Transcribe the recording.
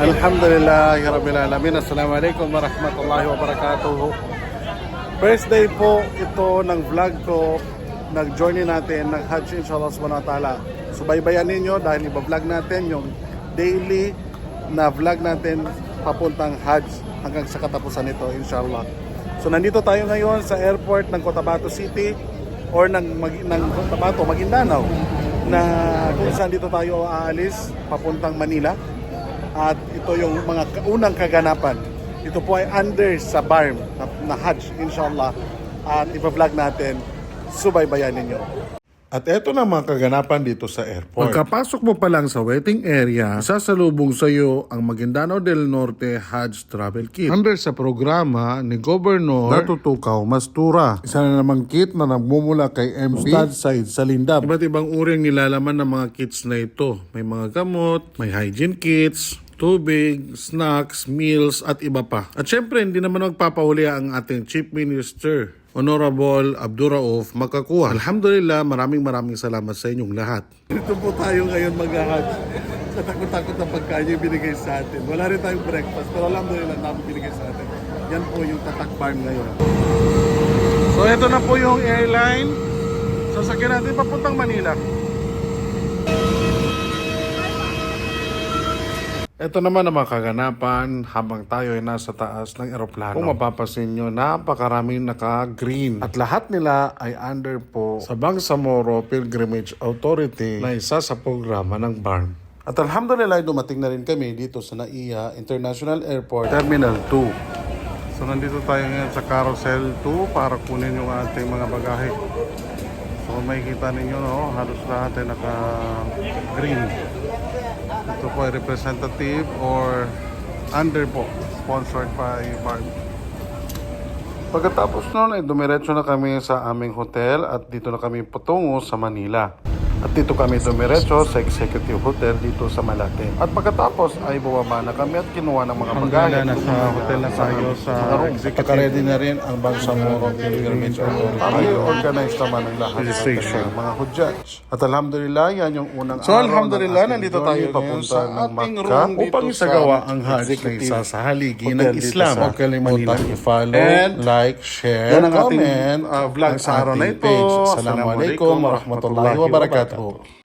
Alhamdulillah, Rabbil Alamin. Assalamualaikum warahmatullahi wabarakatuh. First day po ito ng vlog ko. Nag-journey natin ng Hajj inshallah subhanahu wa ta'ala. Subaybayan ninyo dahil iba-vlog natin yung daily na vlog natin papuntang Hajj hanggang sa katapusan nito inshallah. So nandito tayo ngayon sa airport ng Cotabato City or ng Cotabato, Maguindanao, na kung saan dito tayo aalis papuntang Manila. At ito yung mga unang kaganapan. Ito po ay under sa BARM na Hajj inshallah. At ipa-vlog natin, subaybayan ninyo. At eto na mga kaganapan dito sa airport. Pagkapasok mo pa lang sa waiting area, sasalubong sa iyo ang Maguindanao del Norte Hajj Travel Kit. Under sa programa ni Governor Dato Tukaw Mastura. Isa na namang kit na nagmumula kay MP Ustad Said Salindab. Iba't ibang uri ang nilalaman ng mga kits na ito. May mga gamot, may hygiene kits, tubig, snacks, meals at iba pa. At syempre hindi naman magpapahuli ang ating Chief Minister Honorable Abdurauf Makakuha. Alhamdulillah, maraming salamat sa inyong lahat. Dito po tayo ngayon mag-hajj. Sa takot-takot na pagkain yung binigay sa atin. Wala rin tayong breakfast, pero alhamdulillah namin binigay sa atin. Yan po yung tatak farm ngayon. So ito na po yung airline. Sasakyan natin papuntang Manila. Ito naman ang mga kaganapan habang tayo ay nasa taas ng eroplano. Kung mapapansin nyo, napakaraming naka-green. At lahat nila ay under po sa Bangsamoro Pilgrimage Authority na isa sa programa ng BARM. At alhamdulillah, dumating na rin kami dito sa NAIA International Airport Terminal 2. So nandito tayo ngayon sa Carousel 2 para kunin yung ating mga bagahe. So makikita ninyo, no, halos lahat ay naka-green. Ito po ay representative or under po, sponsored by BARM. Pagkatapos nun ay dumiretso na kami sa aming hotel at dito na kami patungo sa Manila. At dito kami dumiretso sa Executive Hotel dito sa Malate. At pagkatapos ay bumaba na kami at kinuha ng mga bagahe. Nasa hotel na tayo sa Executive. Pagka-ready na rin ang Bangsamoro Pilgrimage Authority. Ay-organize naman ang lahat ng mga hujjaj. At alhamdulillah, yan yung unang So alhamdulillah, nandito tayo papunta sa ng ating Makkah room upang dito isagawa sa ang Hajj na isa sa haligi ng Islam. Huwag kalimutan i-follow, And like, share, yan ang ating, comment, vlog sa araw na ito. Assalamualaikum warahmatullahi wabarakatuh.